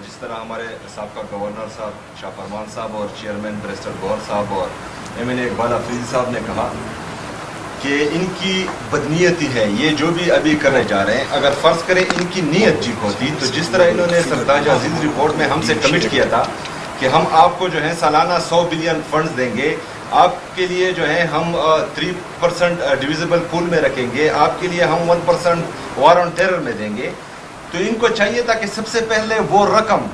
जिस तरह हमारे साबका गवर्नर साहब शाह फरमान साहब और चेयरमैन बैरिस्टर गौहर साहब और MLA इकबाल अफरीदी साहब ने कहा कि इनकी बदनीयती है, ये जो भी अभी करने जा रहे हैं, अगर फ़र्ज़ करें इनकी नीयत ठीक होती तो जिस तरह इन्होंने सरताज अजीज़ रिपोर्ट में हमसे कमिट किया था कि हम आपको जो है सालाना 100 बिलियन फंड्स देंगे, आपके लिए जो है हम 3% डिविजिबल पूल में रखेंगे, आपके लिए हम 1% वार ऑन टेरर में देंगे, तो इनको चाहिए था कि सबसे पहले वो रकम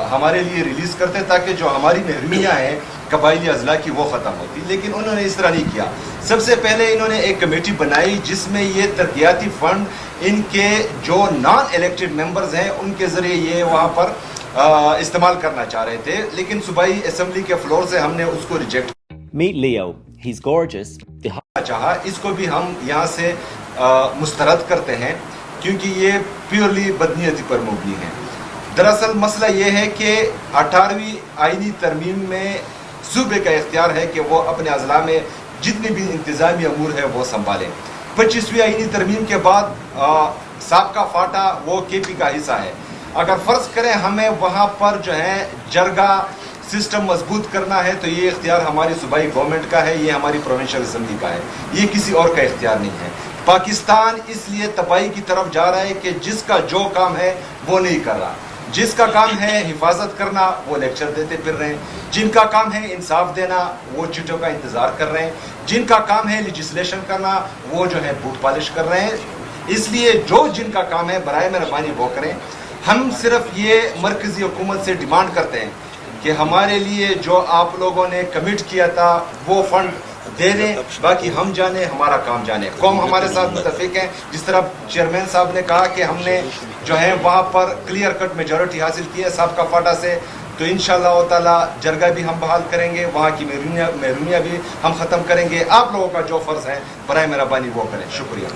हमारे लिए रिलीज़ करते ताकि जो हमारी महरूमियाँ हैं कबायली अजला की वो ख़त्म होती। लेकिन उन्होंने इस तरह नहीं किया। सबसे पहले इन्होंने एक कमेटी बनाई जिसमें ये तरक्याती फ़ंड इनके जो नॉन इलेक्टेड मेंबर्स हैं उनके ज़रिए ये वहाँ पर इस्तेमाल करना चाह रहे थे, लेकिन सूबाई असम्बली के फ्लोर से हमने उसको reject Meet Leo. He's gorgeous. चाहा। इसको भी हम यहाँ से मुस्तरद करते हैं क्योंकि ये प्योरली बदनीयती पर मुबनी है। दरअसल मसला ये है कि 18वीं आईनी तरमीम में सूबे का इख्तियार है कि वो अपने अजला में जितनी भी इंतज़ामी अमूर है वो संभालें। 25वीं आईनी तरमीम के बाद साबका फाटा वो KP का हिस्सा है। अगर फ़र्ज़ करें हमें वहाँ पर जो है जरगा सिस्टम मजबूत करना है तो ये इख्तियार हमारी सूबाई गवर्नमेंट का है, ये हमारी प्रोविंशियल असम्बली का है, ये किसी और का इख्तियार नहीं है। पाकिस्तान इसलिए तबाही की तरफ जा रहा है कि जिसका जो काम है वो नहीं कर रहा, जिसका काम है हिफाजत करना वो लेक्चर देते फिर रहे हैं, जिनका काम है इंसाफ देना वो चिट्ठों का इंतज़ार कर रहे हैं, जिनका काम है लेजिस्लेशन करना वो जो है बूट पॉलिश कर रहे हैं। इसलिए जो जिनका काम है बराए मेहरबानी वो करें। हम सिर्फ ये मरकज़ी हुकूमत से डिमांड करते हैं कि हमारे लिए जो आप लोगों ने कमिट किया था वो फंड दे दें, बाकी हम जाने हमारा काम जाने। कौम हमारे साथ मुतफिक है। जिस तरह चेयरमैन साहब ने कहा कि हमने जो है वहाँ पर क्लियर कट मेजॉरिटी हासिल की है साबका फाटा से, तो इंशाअल्लाह ताला जरगा भी हम बहाल करेंगे, वहाँ की महरूमियाँ भी हम ख़त्म करेंगे। आप लोगों का जो फ़र्ज़ है बराए मेहरबानी वो करें। शुक्रिया।